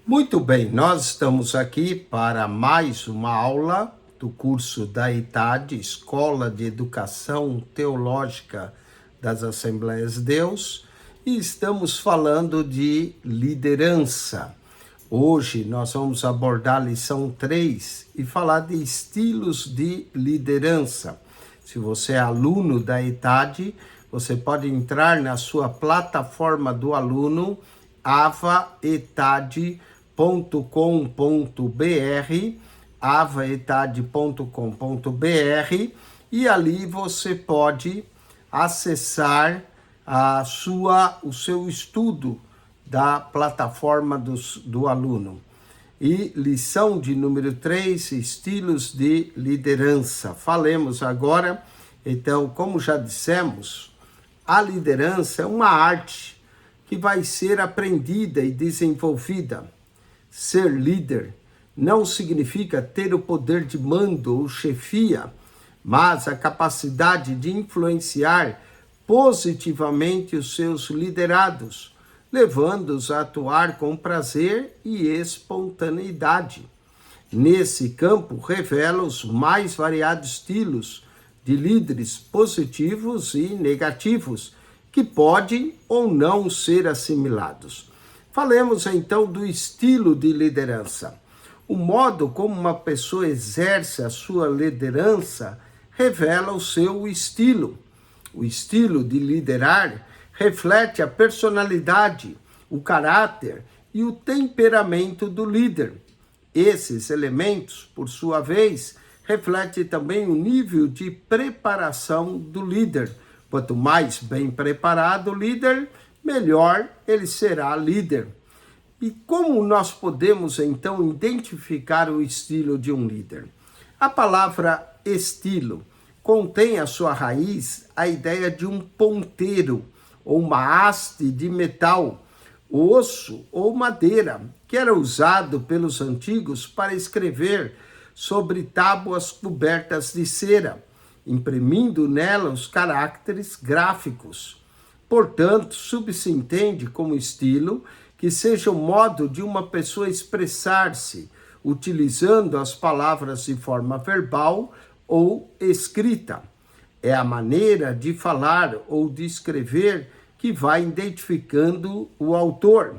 Muito bem, nós estamos aqui para mais uma aula do curso da ETAD, Escola de Educação Teológica das Assembleias de Deus, e estamos falando de liderança. Hoje nós vamos abordar a lição 3 e falar de estilos de liderança. Se você é aluno da ETAD, você pode entrar na sua plataforma do aluno, avaetad.com.br, avaetad.com.br, e ali você pode acessar o seu estudo da plataforma do aluno. E lição de número 3, estilos de liderança. Falemos agora, então, como já dissemos, a liderança é uma arte que vai ser aprendida e desenvolvida. Ser líder não significa ter o poder de mando ou chefia, mas a capacidade de influenciar positivamente os seus liderados, levando-os a atuar com prazer e espontaneidade. Nesse campo, revela os mais variados estilos de líderes positivos e negativos, que podem ou não ser assimilados. Falemos então do estilo de liderança. O modo como uma pessoa exerce a sua liderança revela o seu estilo. O estilo de liderar reflete a personalidade, o caráter e o temperamento do líder. Esses elementos, por sua vez, refletem também o nível de preparação do líder. Quanto mais bem preparado o líder, melhor ele será líder. E como nós podemos, então, identificar o estilo de um líder? A palavra estilo contém a sua raiz a ideia de um ponteiro, ou uma haste de metal, osso ou madeira, que era usado pelos antigos para escrever sobre tábuas cobertas de cera, imprimindo nela os caracteres gráficos. Portanto, subentende como estilo que seja o modo de uma pessoa expressar-se, utilizando as palavras de forma verbal ou escrita. É a maneira de falar ou de escrever que vai identificando o autor.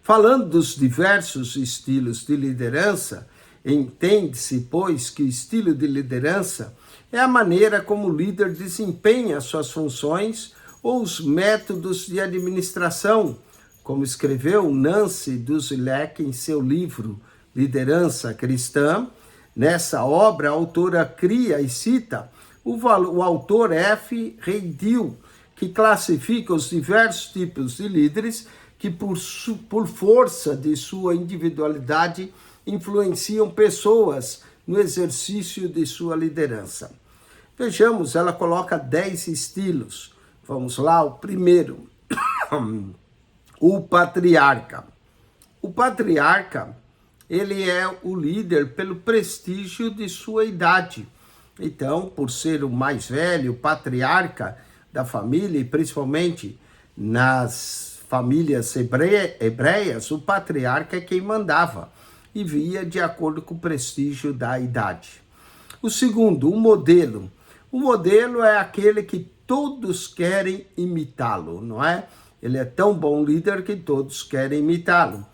Falando dos diversos estilos de liderança, entende-se, pois, que o estilo de liderança é a maneira como o líder desempenha suas funções ou os métodos de administração, como escreveu Nancy Duzielek em seu livro Liderança Cristã. Nessa obra, a autora cria e cita o autor F. Reidil, que classifica os diversos tipos de líderes que, por força de sua individualidade, influenciam pessoas no exercício de sua liderança. Vejamos, ela coloca 10 estilos. Vamos lá, o primeiro, o patriarca. O patriarca, ele é o líder pelo prestígio de sua idade. Então, por ser o mais velho, patriarca da família, e principalmente nas famílias hebreias, o patriarca é quem mandava e via de acordo com o prestígio da idade. O segundo, o modelo. O modelo é aquele que todos querem imitá-lo, não é? Ele é tão bom líder que todos querem imitá-lo.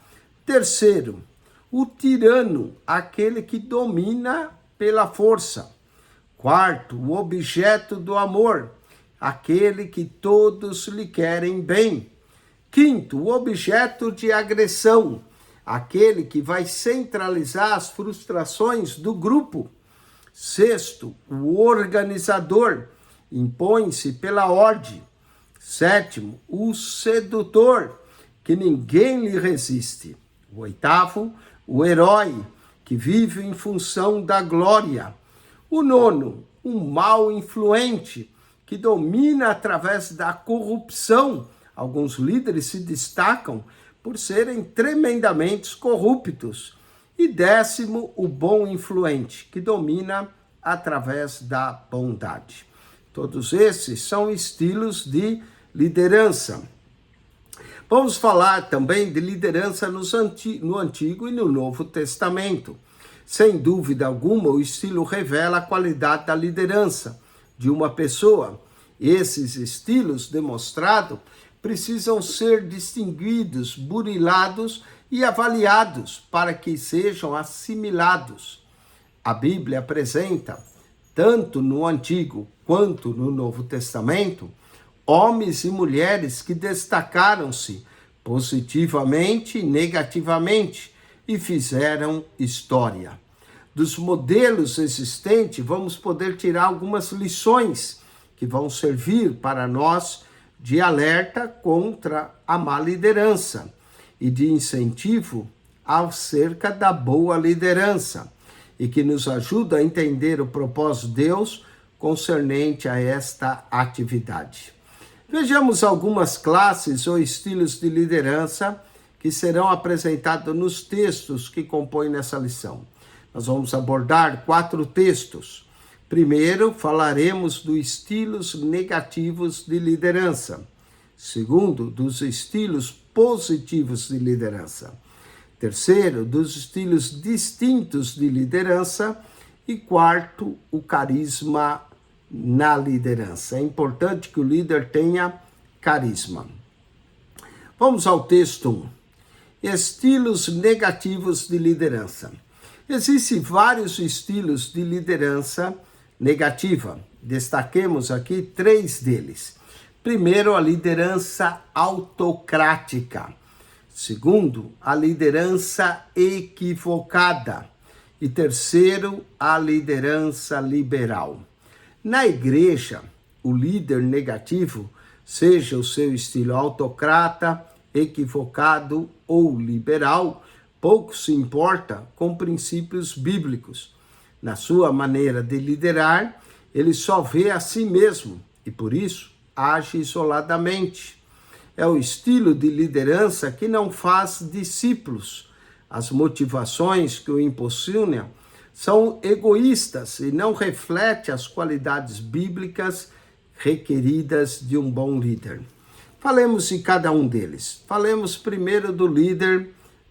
Terceiro, o tirano, aquele que domina pela força. Quarto, o objeto do amor, aquele que todos lhe querem bem. Quinto, o objeto de agressão, aquele que vai centralizar as frustrações do grupo. Sexto, o organizador, impõe-se pela ordem. Sétimo, o sedutor, que ninguém lhe resiste. O oitavo, o herói, que vive em função da glória. O nono, o mal influente, que domina através da corrupção. Alguns líderes se destacam por serem tremendamente corruptos. E décimo, o bom influente, que domina através da bondade. Todos esses são estilos de liderança. Vamos falar também de liderança no Antigo e no Novo Testamento. Sem dúvida alguma, o estilo revela a qualidade da liderança de uma pessoa. Esses estilos demonstrados precisam ser distinguidos, burilados e avaliados para que sejam assimilados. A Bíblia apresenta, tanto no Antigo quanto no Novo Testamento, homens e mulheres que destacaram-se positivamente e negativamente e fizeram história. Dos modelos existentes, vamos poder tirar algumas lições que vão servir para nós de alerta contra a má liderança e de incentivo acerca da boa liderança, e que nos ajuda a entender o propósito de Deus concernente a esta atividade. Vejamos algumas classes ou estilos de liderança que serão apresentados nos textos que compõem nessa lição. Nós vamos abordar 4 textos. Primeiro, falaremos dos estilos negativos de liderança. Segundo, dos estilos positivos de liderança. Terceiro, dos estilos distintos de liderança. E quarto, o carisma na liderança. É importante que o líder tenha carisma. Vamos ao texto 1. Estilos negativos de liderança. Existem vários estilos de liderança negativa. Destaquemos aqui 3 deles. Primeiro, a liderança autocrática. Segundo, a liderança equivocada. E terceiro, a liderança liberal. Na igreja, o líder negativo, seja o seu estilo autocrata, equivocado ou liberal, pouco se importa com princípios bíblicos. Na sua maneira de liderar, ele só vê a si mesmo e, por isso, age isoladamente. É o estilo de liderança que não faz discípulos. As motivações que o impulsionam são egoístas e não refletem as qualidades bíblicas requeridas de um bom líder. Falemos de cada um deles. Falemos primeiro do líder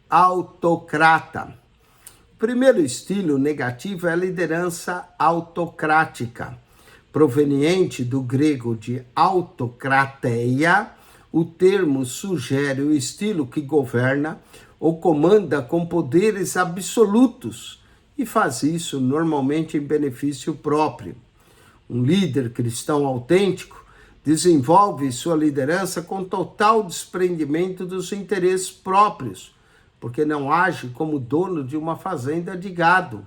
autocrata. O primeiro estilo negativo é a liderança autocrática. Proveniente do grego de autokrateia, o termo sugere o estilo que governa ou comanda com poderes absolutos e faz isso normalmente em benefício próprio. Um líder cristão autêntico desenvolve sua liderança com total desprendimento dos interesses próprios, porque não age como dono de uma fazenda de gado.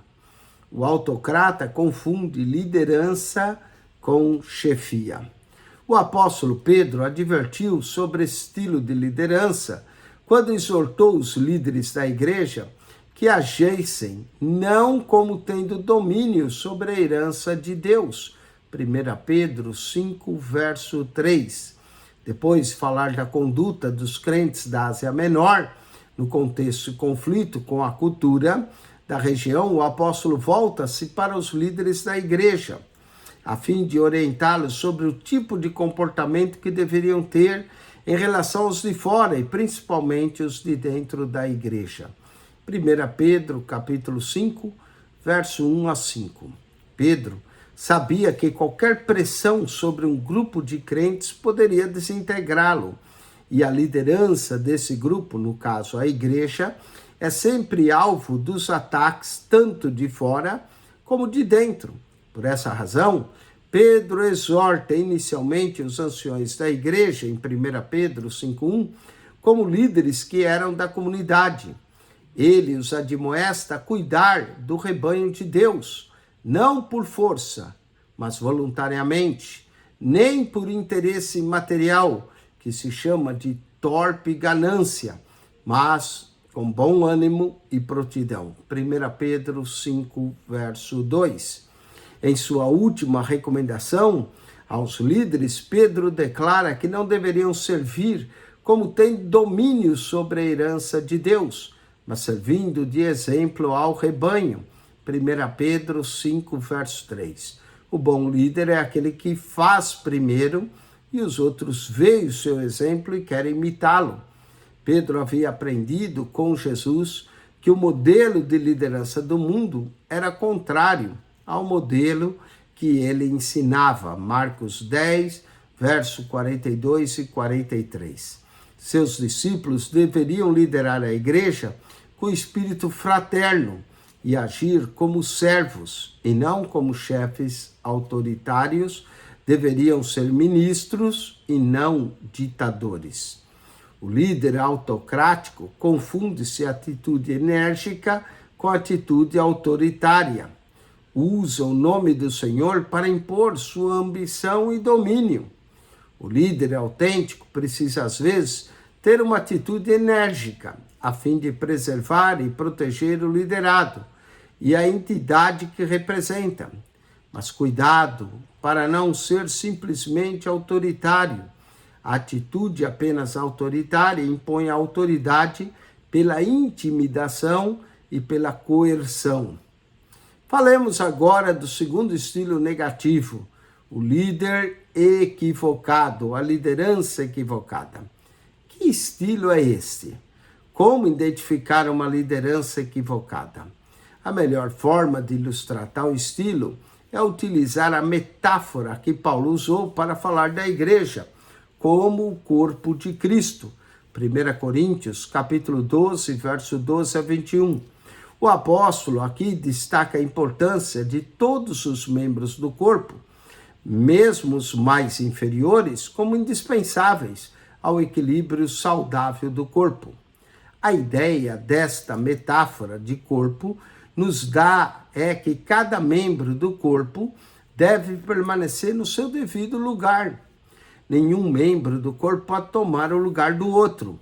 O autocrata confunde liderança com chefia. O apóstolo Pedro advertiu sobre esse estilo de liderança quando exortou os líderes da igreja que agissem não como tendo domínio sobre a herança de Deus. 1 Pedro 5, verso 3. Depois de falar da conduta dos crentes da Ásia Menor, no contexto de conflito com a cultura da região, o apóstolo volta-se para os líderes da igreja, a fim de orientá-los sobre o tipo de comportamento que deveriam ter em relação aos de fora e principalmente os de dentro da igreja. 1 Pedro, capítulo 5, verso 1 a 5. Pedro sabia que qualquer pressão sobre um grupo de crentes poderia desintegrá-lo, e a liderança desse grupo, no caso a igreja, é sempre alvo dos ataques tanto de fora como de dentro. Por essa razão, Pedro exorta inicialmente os anciões da igreja, em 1 Pedro 5,1, como líderes que eram da comunidade. Ele os admoesta a cuidar do rebanho de Deus, não por força, mas voluntariamente, nem por interesse material, que se chama de torpe ganância, mas com bom ânimo e prontidão. 1 Pedro 5, verso 2. Em sua última recomendação aos líderes, Pedro declara que não deveriam servir como tendo domínio sobre a herança de Deus, mas servindo de exemplo ao rebanho. 1 Pedro 5, verso 3. O bom líder é aquele que faz primeiro e os outros veem o seu exemplo e querem imitá-lo. Pedro havia aprendido com Jesus que o modelo de liderança do mundo era contrário ao modelo que ele ensinava. Marcos 10, verso 42 e 43. Seus discípulos deveriam liderar a igreja com espírito fraterno e agir como servos e não como chefes autoritários. Deveriam ser ministros e não ditadores. O líder autocrático confunde-se atitude enérgica com atitude autoritária. Usa o nome do Senhor para impor sua ambição e domínio. O líder autêntico precisa, às vezes, ter uma atitude enérgica, a fim de preservar e proteger o liderado e a entidade que representa. Mas cuidado para não ser simplesmente autoritário. A atitude apenas autoritária impõe a autoridade pela intimidação e pela coerção. Falemos agora do segundo estilo negativo, o líder equivocado, a liderança equivocada. Que estilo é este? Como identificar uma liderança equivocada? A melhor forma de ilustrar tal estilo é utilizar a metáfora que Paulo usou para falar da igreja como o corpo de Cristo. 1 Coríntios, capítulo 12, verso 12 a 21. O apóstolo aqui destaca a importância de todos os membros do corpo, mesmo os mais inferiores, como indispensáveis ao equilíbrio saudável do corpo. A ideia desta metáfora de corpo nos dá que cada membro do corpo deve permanecer no seu devido lugar. Nenhum membro do corpo pode tomar o lugar do outro.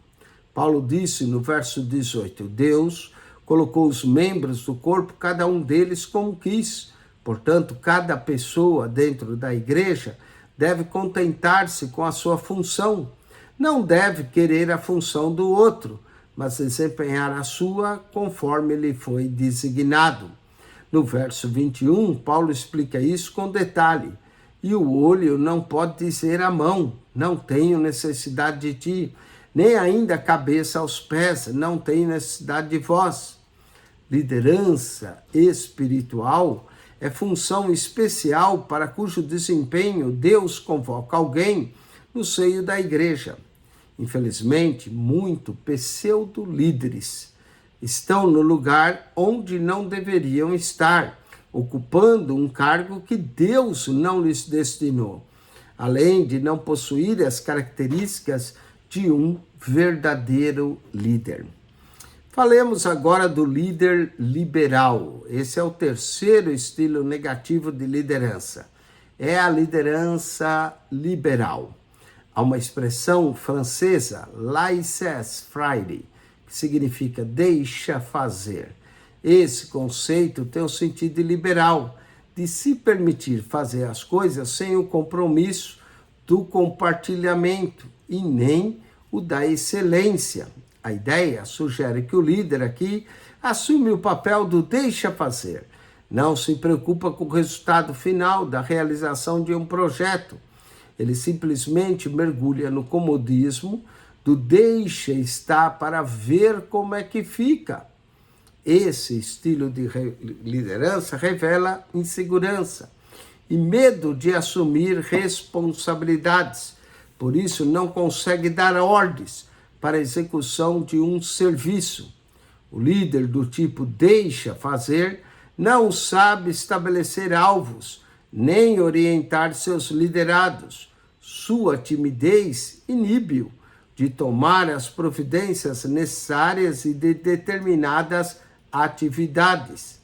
Paulo disse no verso 18, Deus colocou os membros do corpo, cada um deles como quis. Portanto, cada pessoa dentro da igreja deve contentar-se com a sua função. Não deve querer a função do outro, mas desempenhar a sua conforme lhe foi designado. No verso 21, Paulo explica isso com detalhe. E o olho não pode dizer à mão, não tenho necessidade de ti, nem ainda a cabeça aos pés, não tenho necessidade de vós. Liderança espiritual é função especial para cujo desempenho Deus convoca alguém no seio da igreja. Infelizmente, muitos pseudo-líderes estão no lugar onde não deveriam estar, ocupando um cargo que Deus não lhes destinou, além de não possuir as características de um verdadeiro líder. Falemos agora do líder liberal. Esse é o terceiro estilo negativo de liderança. É a liderança liberal. Há uma expressão francesa, laissez-faire, que significa deixa fazer. Esse conceito tem o sentido liberal, de se permitir fazer as coisas sem o compromisso do compartilhamento e nem o da excelência. A ideia sugere que o líder aqui assume o papel do deixa fazer, não se preocupa com o resultado final da realização de um projeto. Ele simplesmente mergulha no comodismo do deixa estar para ver como é que fica. Esse estilo de liderança revela insegurança e medo de assumir responsabilidades. Por isso, não consegue dar ordens para a execução de um serviço. O líder do tipo deixa fazer não sabe estabelecer alvos, nem orientar seus liderados. Sua timidez inibe-o de tomar as providências necessárias e de determinadas atividades,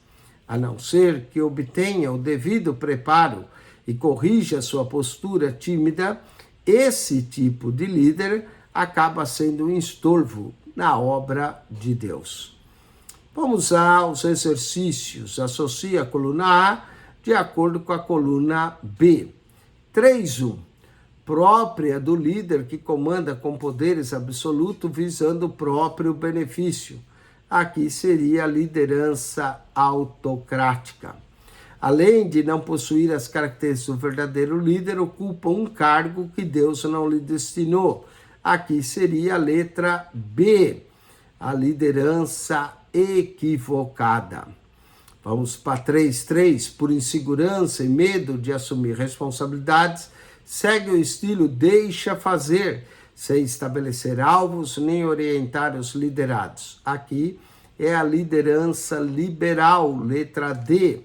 a não ser que obtenha o devido preparo e corrija sua postura tímida. Esse tipo de líder acaba sendo um estorvo na obra de Deus. Vamos aos exercícios. Associe a coluna A de acordo com a coluna B. 3.1. Própria do líder que comanda com poderes absolutos visando o próprio benefício. Aqui seria a liderança autocrática. Além de não possuir as características do verdadeiro líder, ocupa um cargo que Deus não lhe destinou. Aqui seria a letra B, a liderança equivocada. Vamos para 3.3. Por insegurança e medo de assumir responsabilidades, segue o estilo deixa fazer, sem estabelecer alvos nem orientar os liderados. Aqui é a liderança liberal, letra D.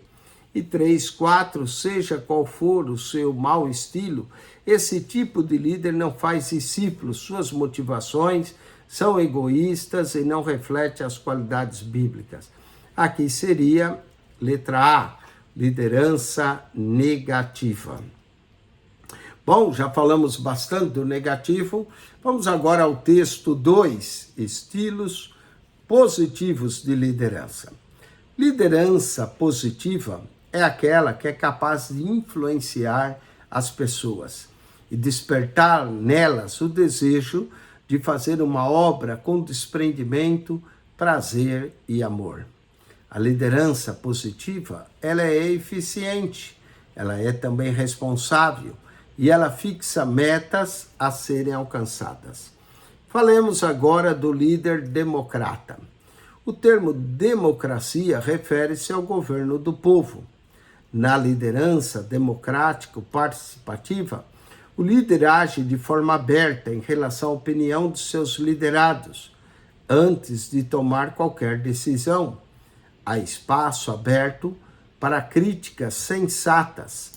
E 3.4, seja qual for o seu mau estilo, esse tipo de líder não faz discípulos, suas motivações são egoístas e não refletem as qualidades bíblicas. Aqui seria letra A, liderança negativa. Bom, já falamos bastante do negativo, vamos agora ao texto 2, estilos positivos de liderança. Liderança positiva é aquela que é capaz de influenciar as pessoas e despertar nelas o desejo de fazer uma obra com desprendimento, prazer e amor. A liderança positiva, ela é eficiente, ela é também responsável e ela fixa metas a serem alcançadas. Falemos agora do líder democrata. O termo democracia refere-se ao governo do povo. Na liderança democrático-participativa, o líder age de forma aberta em relação à opinião de seus liderados, antes de tomar qualquer decisão. Há espaço aberto para críticas sensatas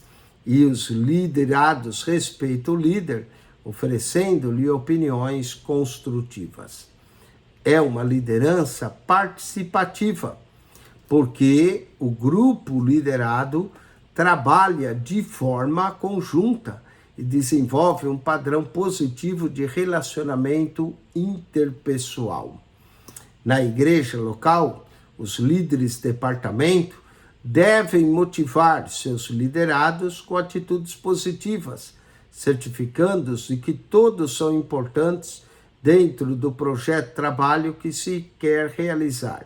e os liderados respeitam o líder, oferecendo-lhe opiniões construtivas. É uma liderança participativa, porque o grupo liderado trabalha de forma conjunta e desenvolve um padrão positivo de relacionamento interpessoal. Na igreja local, os líderes de departamento devem motivar seus liderados com atitudes positivas, certificando-os de que todos são importantes dentro do projeto de trabalho que se quer realizar.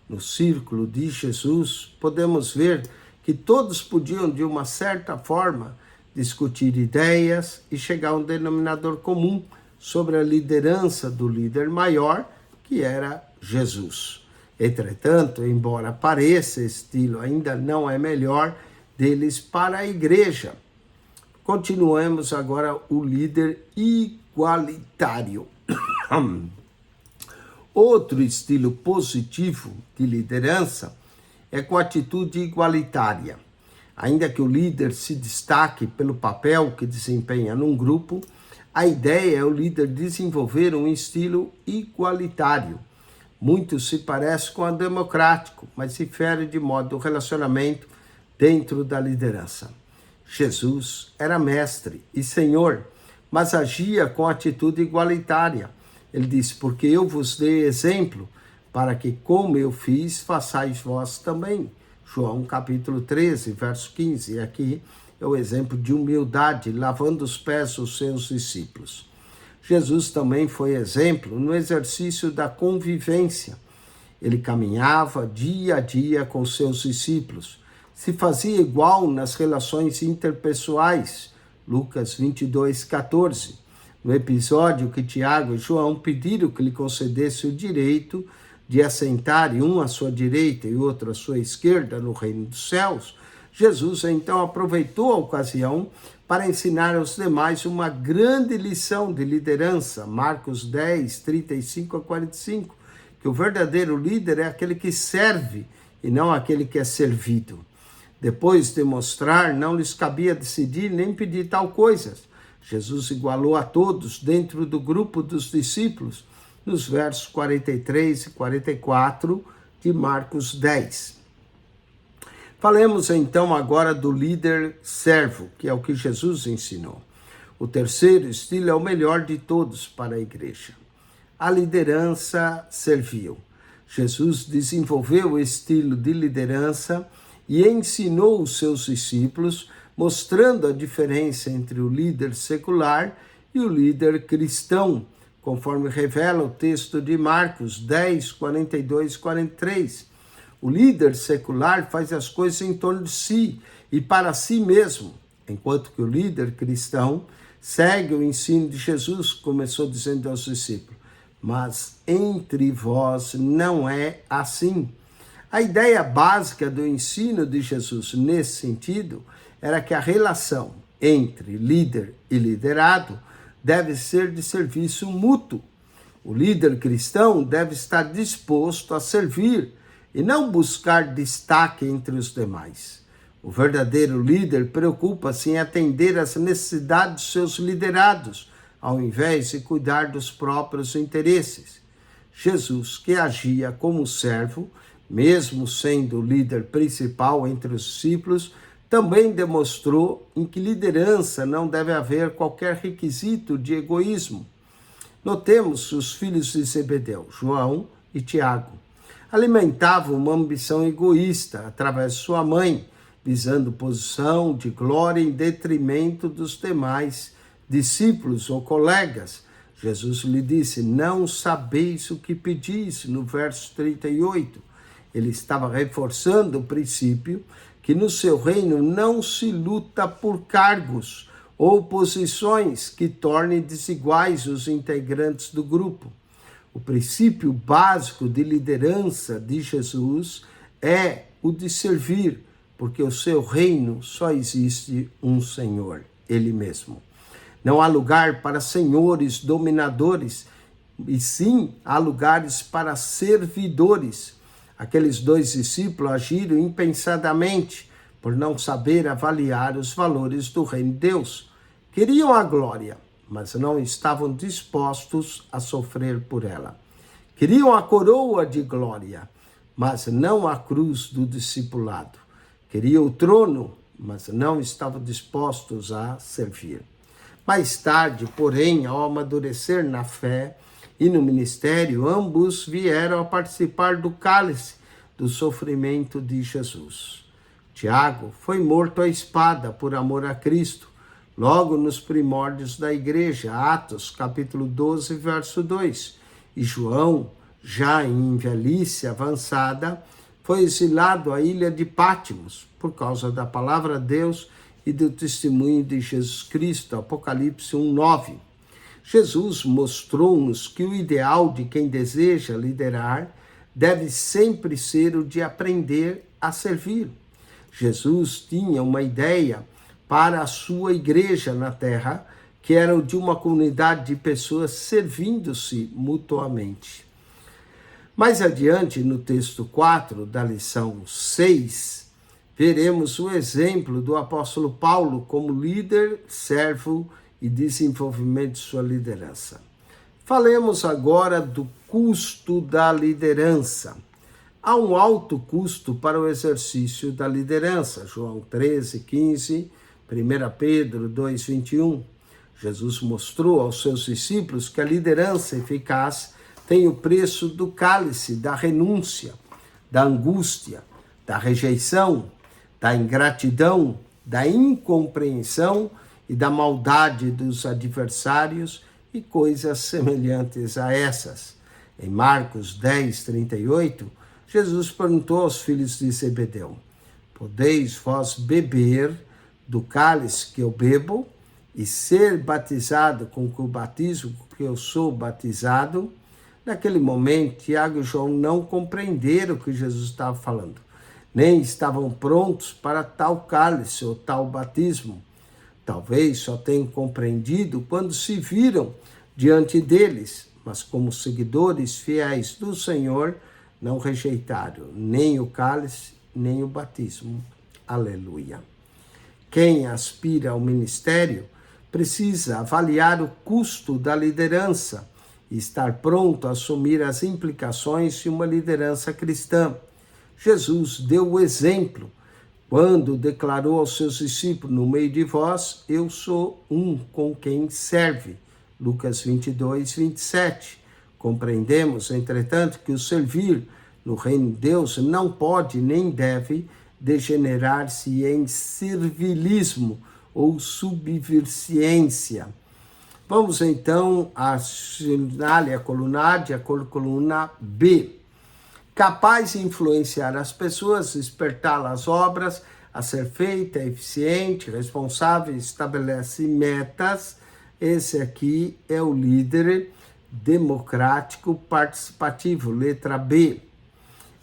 No círculo de Jesus, podemos ver que todos podiam, de uma certa forma, discutir ideias e chegar a um denominador comum sobre a liderança do líder maior, que era Jesus. Entretanto, embora pareça, esse estilo ainda não é melhor deles para a igreja. Continuemos agora o líder igualitário. Outro estilo positivo de liderança é com atitude igualitária. Ainda que o líder se destaque pelo papel que desempenha num grupo, a ideia é o líder desenvolver um estilo igualitário. Muito se parece com o democrático, mas difere de modo do relacionamento dentro da liderança. Jesus era mestre e senhor, mas agia com atitude igualitária. Ele disse, porque eu vos dei exemplo, para que como eu fiz, façais vós também. João capítulo 13, verso 15. E aqui é o exemplo de humildade, lavando os pés dos seus discípulos. Jesus também foi exemplo no exercício da convivência. Ele caminhava dia a dia com seus discípulos. Se fazia igual nas relações interpessoais. Lucas 22, 14. No episódio que Tiago e João pediram que lhe concedesse o direito de assentarem um à sua direita e outro à sua esquerda no reino dos céus, Jesus então aproveitou a ocasião para ensinar aos demais uma grande lição de liderança, Marcos 10, 35 a 45, que o verdadeiro líder é aquele que serve e não aquele que é servido. Depois de mostrar, não lhes cabia decidir nem pedir tal coisas. Jesus igualou a todos dentro do grupo dos discípulos, nos versos 43 e 44 de Marcos 10. Falemos então agora do líder servo, que é o que Jesus ensinou. O terceiro estilo é o melhor de todos para a igreja. A liderança servil. Jesus desenvolveu o estilo de liderança e ensinou os seus discípulos, mostrando a diferença entre o líder secular e o líder cristão, conforme revela o texto de Marcos 10, 42 e 43. O líder secular faz as coisas em torno de si e para si mesmo, enquanto que o líder cristão segue o ensino de Jesus, começou dizendo aos discípulos, mas entre vós não é assim. A ideia básica do ensino de Jesus nesse sentido era que a relação entre líder e liderado deve ser de serviço mútuo. O líder cristão deve estar disposto a servir e não buscar destaque entre os demais. O verdadeiro líder preocupa-se em atender às necessidades dos seus liderados, ao invés de cuidar dos próprios interesses. Jesus, que agia como servo, mesmo sendo o líder principal entre os discípulos, também demonstrou em que liderança não deve haver qualquer requisito de egoísmo. Notemos os filhos de Zebedeu, João e Tiago, alimentavam uma ambição egoísta através de sua mãe, visando posição de glória em detrimento dos demais discípulos ou colegas. Jesus lhe disse, não sabeis o que pedis, no verso 38. Ele estava reforçando o princípio que no seu reino não se luta por cargos ou posições que tornem desiguais os integrantes do grupo. O princípio básico de liderança de Jesus é o de servir, porque o seu reino só existe um Senhor, Ele mesmo. Não há lugar para senhores dominadores, e sim há lugares para servidores. Aqueles dois discípulos agiram impensadamente por não saber avaliar os valores do reino de Deus. Queriam a glória, mas não estavam dispostos a sofrer por ela. Queriam a coroa de glória, mas não a cruz do discipulado. Queriam o trono, mas não estavam dispostos a servir. Mais tarde, porém, ao amadurecer na fé e no ministério, ambos vieram a participar do cálice do sofrimento de Jesus. Tiago foi morto à espada por amor a Cristo, logo nos primórdios da igreja, Atos, capítulo 12, verso 2. E João, já em velhice avançada, foi exilado à ilha de Pátimos, por causa da palavra de Deus e do testemunho de Jesus Cristo, Apocalipse 1:9. Jesus mostrou-nos que o ideal de quem deseja liderar deve sempre ser o de aprender a servir. Jesus tinha uma ideia para a sua igreja na terra, que era o de uma comunidade de pessoas servindo-se mutuamente. Mais adiante, no texto 4 da lição 6, veremos o exemplo do apóstolo Paulo como líder, servo e desenvolvimento de sua liderança. Falemos agora do custo da liderança. Há um alto custo para o exercício da liderança. João 13:15, 1 Pedro 2:21. Jesus mostrou aos seus discípulos que a liderança eficaz tem o preço do cálice, da renúncia, da angústia, da rejeição, da ingratidão, da incompreensão e da maldade dos adversários e coisas semelhantes a essas. Em Marcos 10:38, Jesus perguntou aos filhos de Zebedeu, podeis vós beber do cálice que eu bebo e ser batizado com o batismo que eu sou batizado? Naquele momento, Tiago e João não compreenderam o que Jesus estava falando, nem estavam prontos para tal cálice ou tal batismo. Talvez só tenham compreendido quando se viram diante deles, mas como seguidores fiéis do Senhor, não rejeitaram nem o cálice, nem o batismo. Aleluia. Quem aspira ao ministério precisa avaliar o custo da liderança e estar pronto a assumir as implicações de uma liderança cristã. Jesus deu o exemplo quando declarou aos seus discípulos, no meio de vós, eu sou um com quem serve. Lucas 22:27. Compreendemos, entretanto, que o servir no reino de Deus não pode nem deve degenerar-se em servilismo ou subserviência. Vamos então à coluna B. Capaz de influenciar as pessoas, despertá-las às obras, a ser feita, eficiente, responsável, estabelece metas Esse aqui é o líder democrático participativo, letra B.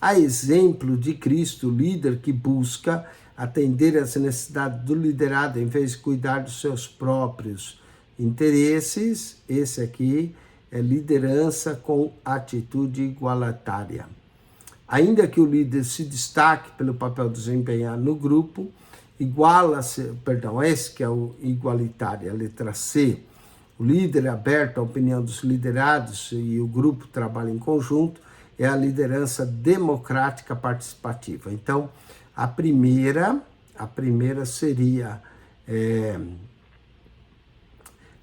A exemplo de Cristo, líder que busca atender às necessidades do liderado em vez de cuidar dos seus próprios interesses. Esse aqui é liderança com atitude igualitária. Ainda que o líder se destaque pelo papel desempenhado no grupo, esse que é o igualitário, a letra C. O líder é aberto à opinião dos liderados e o grupo trabalha em conjunto, é a liderança democrática participativa. Então, a primeira seria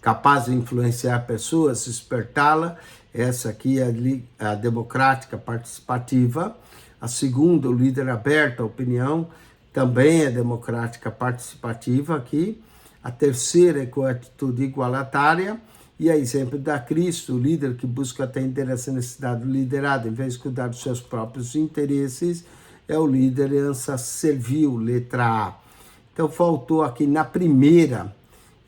capaz de influenciar pessoas, despertá-la. Essa aqui é a democrática participativa. A segunda, o líder aberto à opinião, também é democrática participativa aqui. A terceira é com atitude igualitária. E a exemplo da Cristo, o líder que busca atender essa necessidade do liderado, em vez de cuidar dos seus próprios interesses, é o liderança servil, letra A. Então, faltou aqui na primeira,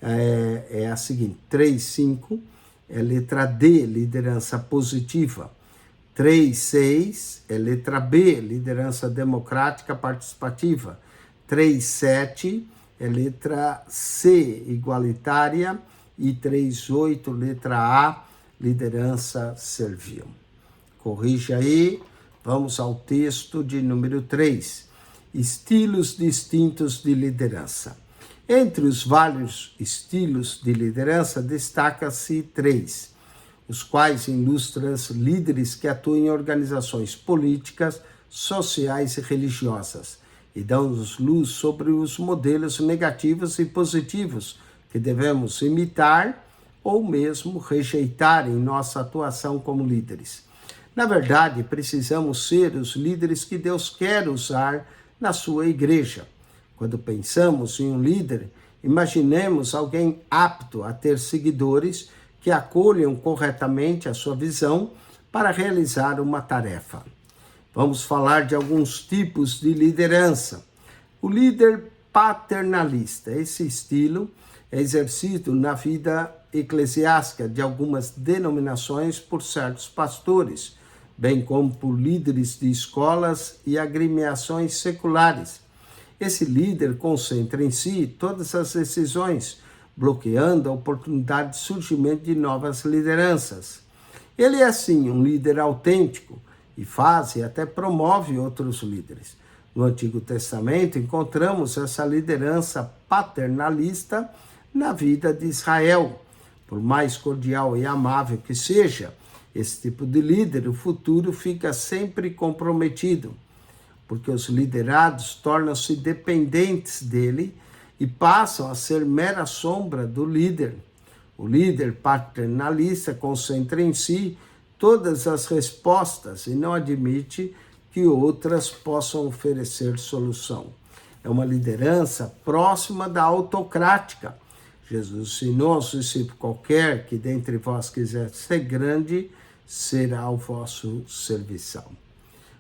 é a seguinte, 3, 5, é letra D, liderança positiva. 3, 6, é letra B, liderança democrática participativa. 3, 7, é letra C, igualitária. E 3, 8, letra A, liderança servil. Corrija aí, vamos ao texto de número 3. Estilos distintos de liderança. Entre os vários estilos de liderança, destaca-se 3, os quais ilustram líderes que atuam em organizações políticas, sociais e religiosas, e dão-nos luz sobre os modelos negativos e positivos que devemos imitar ou mesmo rejeitar em nossa atuação como líderes. Na verdade, precisamos ser os líderes que Deus quer usar na sua igreja. Quando pensamos em um líder, imaginemos alguém apto a ter seguidores que acolham corretamente a sua visão para realizar uma tarefa. Vamos falar de alguns tipos de liderança. O líder paternalista, esse estilo é exercido na vida eclesiástica de algumas denominações por certos pastores, bem como por líderes de escolas e agremiações seculares. Esse líder concentra em si todas as decisões, bloqueando a oportunidade de surgimento de novas lideranças. Ele é, assim, um líder autêntico e faz e até promove outros líderes. No Antigo Testamento, encontramos essa liderança paternalista na vida de Israel. Por mais cordial e amável que seja esse tipo de líder, o futuro fica sempre comprometido, porque os liderados tornam-se dependentes dele e passam a ser mera sombra do líder. O líder paternalista concentra em si todas as respostas e não admite que outras possam oferecer solução. É uma liderança próxima da autocrática. Jesus ensinou aos discípulos: qualquer que dentre vós quiser ser grande, será o vosso serviçal.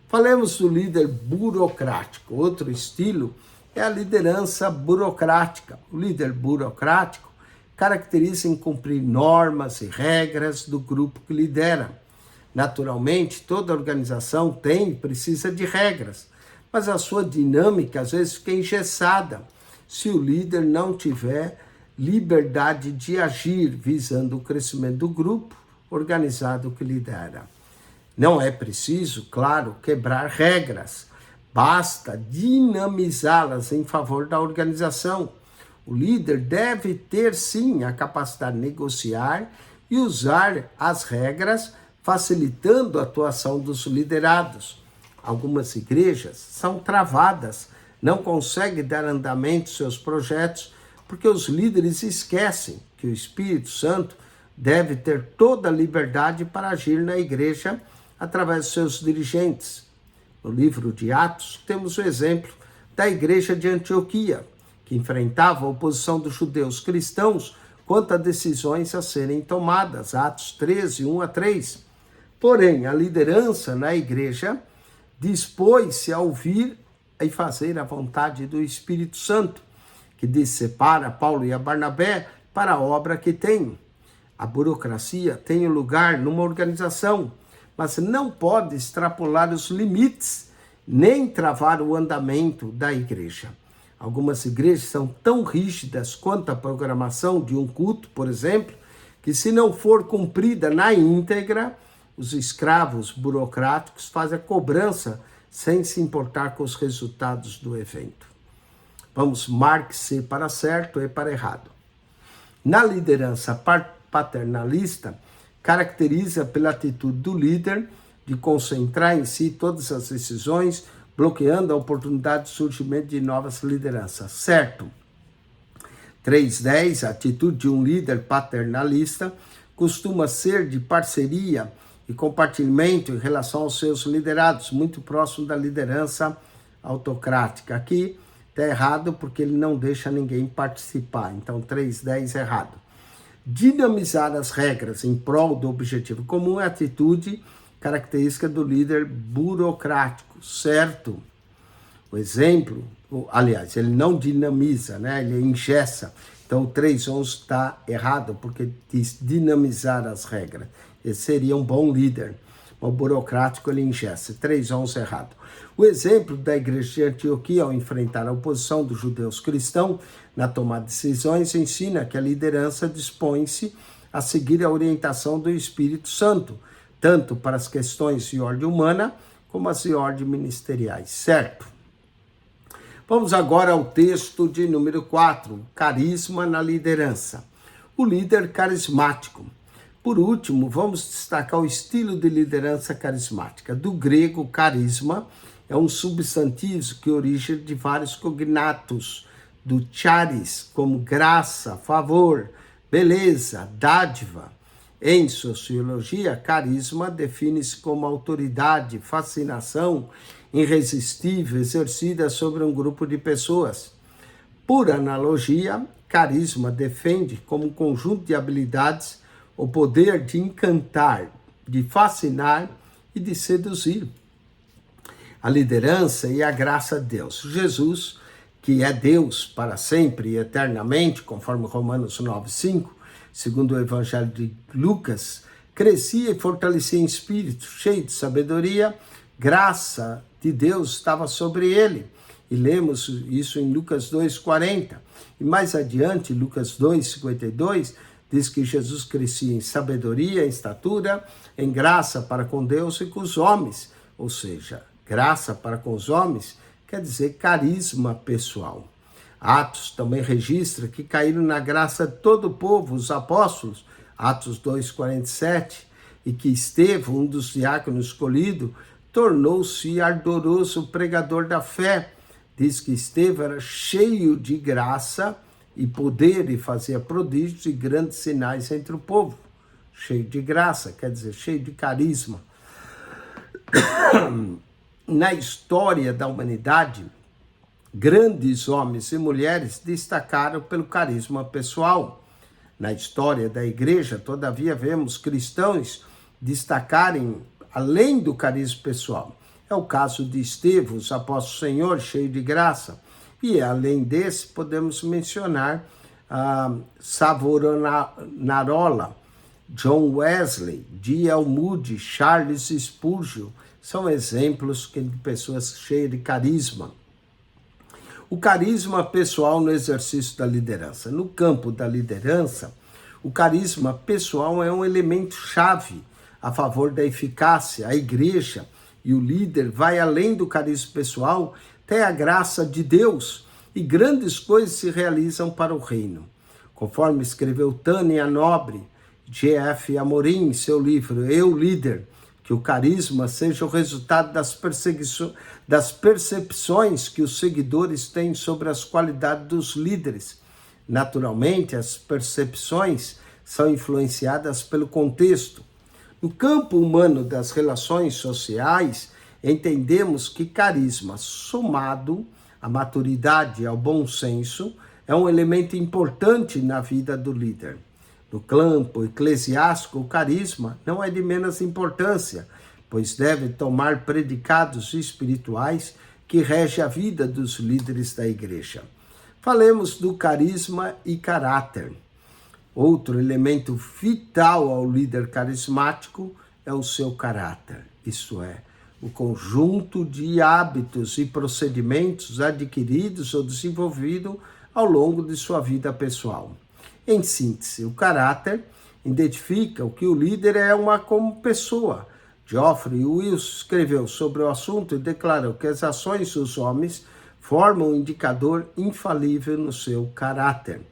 Falemos do líder burocrático. Outro estilo é a liderança burocrática. O líder burocrático caracteriza em cumprir normas e regras do grupo que lidera. Naturalmente, toda organização tem e precisa de regras, mas a sua dinâmica às vezes fica engessada se o líder não tiver liberdade de agir visando o crescimento do grupo organizado que lidera. Não é preciso, claro, quebrar regras, basta dinamizá-las em favor da organização. O líder deve ter, sim, a capacidade de negociar e usar as regras, facilitando a atuação dos liderados. Algumas igrejas são travadas, não conseguem dar andamento aos seus projetos, porque os líderes esquecem que o Espírito Santo deve ter toda a liberdade para agir na igreja através de seus dirigentes. No livro de Atos, temos o exemplo da igreja de Antioquia, que enfrentava a oposição dos judeus cristãos quanto a decisões a serem tomadas. Atos 13, 1-3. Porém, a liderança na igreja dispôs-se a ouvir e fazer a vontade do Espírito Santo, que diz: separa Paulo e a Barnabé para a obra que tem. A burocracia tem lugar numa organização, mas não pode extrapolar os limites, nem travar o andamento da igreja. Algumas igrejas são tão rígidas quanto a programação de um culto, por exemplo, que se não for cumprida na íntegra, os escravos burocráticos fazem a cobrança sem se importar com os resultados do evento. Vamos, marque-se para certo e para errado. Na liderança paternalista, caracteriza pela atitude do líder de concentrar em si todas as decisões, bloqueando a oportunidade de surgimento de novas lideranças. Certo. 3.10, a atitude de um líder paternalista costuma ser de parceria e compartilhamento em relação aos seus liderados, muito próximo da liderança autocrática. Aqui está errado porque ele não deixa ninguém participar, então 3.10 é errado. Dinamizar as regras em prol do objetivo comum é a atitude característica do líder burocrático, certo? O exemplo, aliás, ele não dinamiza, né? Ele engessa. Então o 3.11 está errado, porque diz dinamizar as regras. Esse seria um bom líder. O burocrático ele engessa. 3.11 errado. O exemplo da igreja de Antioquia, ao enfrentar a oposição dos judeus cristãos na tomada de decisões, ensina que a liderança dispõe-se a seguir a orientação do Espírito Santo, tanto para as questões de ordem humana, como as de ordem ministeriais, certo? Vamos agora ao texto de número 4, carisma na liderança. O líder carismático. Por último, vamos destacar o estilo de liderança carismática. Do grego, carisma é um substantivo que origina de vários cognatos, do charis, como graça, favor, beleza, dádiva. Em sociologia, carisma define-se como autoridade, fascinação irresistível exercida sobre um grupo de pessoas. Por analogia, carisma defende como um conjunto de habilidades o poder de encantar, de fascinar e de seduzir. A liderança e a graça de Deus. Jesus, que é Deus para sempre e eternamente, conforme Romanos 9:5, segundo o Evangelho de Lucas, crescia e fortalecia em espírito, cheio de sabedoria, graça de Deus estava sobre ele. E lemos isso em Lucas 2:40. E mais adiante, Lucas 2:52, diz que Jesus crescia em sabedoria, em estatura, em graça para com Deus e com os homens. Ou seja, graça para com os homens quer dizer carisma pessoal. Atos também registra que caíram na graça de todo o povo, os apóstolos, Atos 2:47, e que Estevão, um dos diáconos escolhidos, tornou-se ardoroso pregador da fé. Diz que Estevão era cheio de graça e poder e fazia prodígios e grandes sinais entre o povo. Cheio de graça, quer dizer, cheio de carisma. Na história da humanidade, grandes homens e mulheres destacaram pelo carisma pessoal. Na história da igreja, todavia, vemos cristãos destacarem além do carisma pessoal. É o caso de Estevão, o apóstolo do Senhor, cheio de graça. E além desse, podemos mencionar Savonarola, John Wesley, D.L. Moody, Charles Spurgeon. São exemplos de pessoas cheias de carisma. O carisma pessoal no exercício da liderança. No campo da liderança, o carisma pessoal é um elemento chave a favor da eficácia. A igreja e o líder vai além do carisma pessoal, tem a graça de Deus e grandes coisas se realizam para o reino. Conforme escreveu Tânia Nobre, G.F. Amorim, em seu livro Eu, Líder, que o carisma seja o resultado das percepções que os seguidores têm sobre as qualidades dos líderes. Naturalmente, as percepções são influenciadas pelo contexto. No campo humano das relações sociais, entendemos que carisma, somado à maturidade e ao bom senso, é um elemento importante na vida do líder. No campo eclesiástico, o carisma não é de menos importância, pois deve tomar predicados espirituais que regem a vida dos líderes da igreja. Falemos do carisma e caráter. Outro elemento vital ao líder carismático é o seu caráter, isto é, o conjunto de hábitos e procedimentos adquiridos ou desenvolvidos ao longo de sua vida pessoal. Em síntese, o caráter identifica o que o líder é como pessoa. Geoffrey Wilson escreveu sobre o assunto e declarou que as ações dos homens formam um indicador infalível no seu caráter.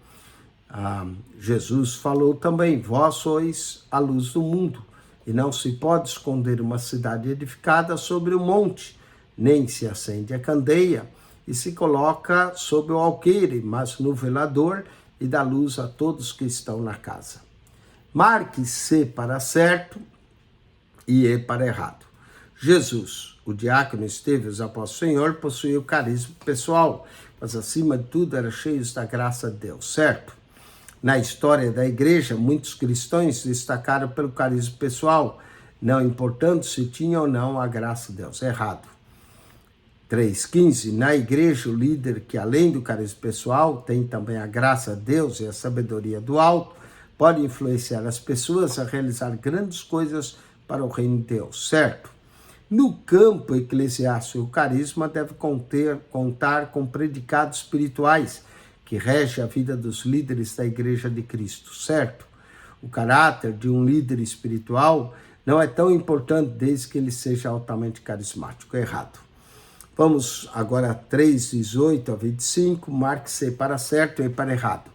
Jesus falou também: vós sois a luz do mundo, e não se pode esconder uma cidade edificada sobre um monte, nem se acende a candeia e se coloca sob o alqueire, mas no velador, e dá luz a todos que estão na casa. Marque C para certo e E para errado. Jesus, o diácono Estevão, os apóstolos do Senhor, possuía o carisma pessoal, mas acima de tudo eram cheios da graça de Deus, certo? Na história da igreja, muitos cristãos destacaram pelo carisma pessoal, não importando se tinham ou não a graça de Deus. Errado. 3:15. Na igreja, o líder que, além do carisma pessoal, tem também a graça de Deus e a sabedoria do alto, pode influenciar as pessoas a realizar grandes coisas para o reino de Deus, certo? No campo eclesiástico, o carisma deve contar com predicados espirituais, que rege a vida dos líderes da Igreja de Cristo, certo? O caráter de um líder espiritual não é tão importante desde que ele seja altamente carismático. Errado. Vamos agora 3:18-25, marque-se para certo e para errado.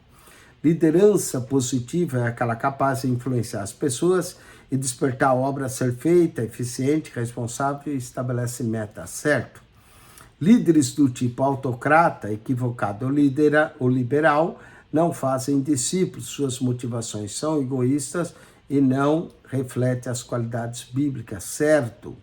Liderança positiva é aquela capaz de influenciar as pessoas e despertar a obra a ser feita, eficiente, responsável e estabelece metas, certo? Líderes do tipo autocrata, equivocado ou liberal não fazem discípulos, suas motivações são egoístas e não refletem as qualidades bíblicas, certo?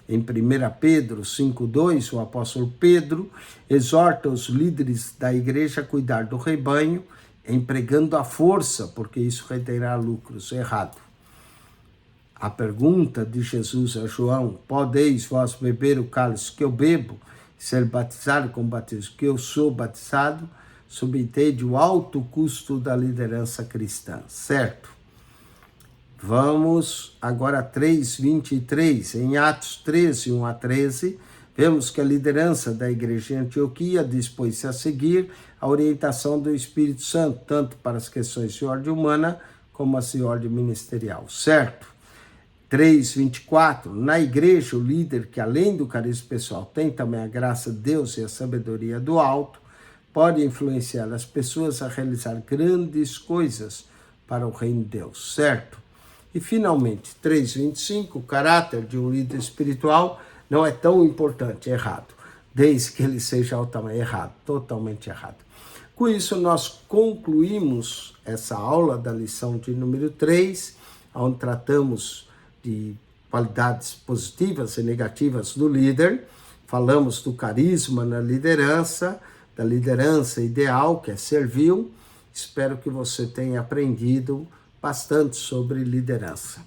Em 1 Pedro 5:2, o apóstolo Pedro exorta os líderes da igreja a cuidar do rebanho, empregando a força, porque isso reterá lucros. Errado. A pergunta de Jesus a João: podeis vós beber o cálice que eu bebo, ser batizado com o batismo que eu sou batizado, subentende o alto custo da liderança cristã, certo? Vamos agora a 3:23, em Atos 13, 1-13, vemos que a liderança da igreja de Antioquia dispôs-se a seguir a orientação do Espírito Santo, tanto para as questões de ordem humana como as de ordem ministerial, certo? 3:24, na igreja, o líder que, além do carisma pessoal, tem também a graça de Deus e a sabedoria do alto, pode influenciar as pessoas a realizar grandes coisas para o reino de Deus, certo? E, finalmente, 3:25, o caráter de um líder espiritual não é tão importante. Errado. Desde que ele seja altamente errado, totalmente errado. Com isso, nós concluímos essa aula da lição de número 3, onde tratamos de qualidades positivas e negativas do líder. Falamos do carisma na liderança, da liderança ideal, que é servil. Espero que você tenha aprendido bastante sobre liderança.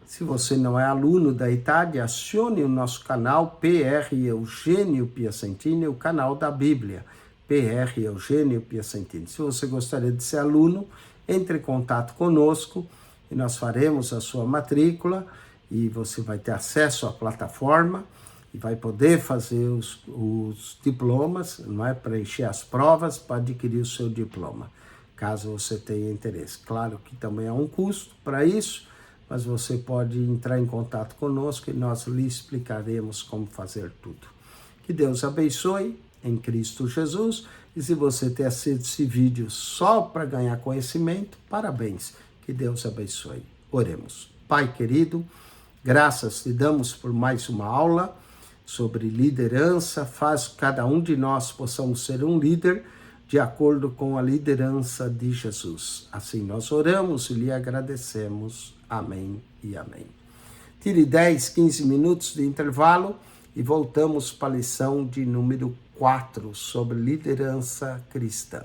Se você não é aluno da ITAD, acione o nosso canal PR Eugênio Piacentini, o canal da Bíblia, PR Eugênio Piacentini. Se você gostaria de ser aluno, entre em contato conosco e nós faremos a sua matrícula e você vai ter acesso à plataforma e vai poder fazer os diplomas, não é? Preencher as provas para adquirir o seu diploma, caso você tenha interesse. Claro que também há um custo para isso, mas você pode entrar em contato conosco e nós lhe explicaremos como fazer tudo. Que Deus abençoe em Cristo Jesus. E se você ter assistido esse vídeo só para ganhar conhecimento, parabéns. Que Deus abençoe. Oremos. Pai querido, graças te damos por mais uma aula sobre liderança. Faz que cada um de nós possamos ser um líder de acordo com a liderança de Jesus. Assim nós oramos e lhe agradecemos. Amém e amém. Tire 10, 15 minutos de intervalo e voltamos para a lição de número 4 sobre liderança cristã.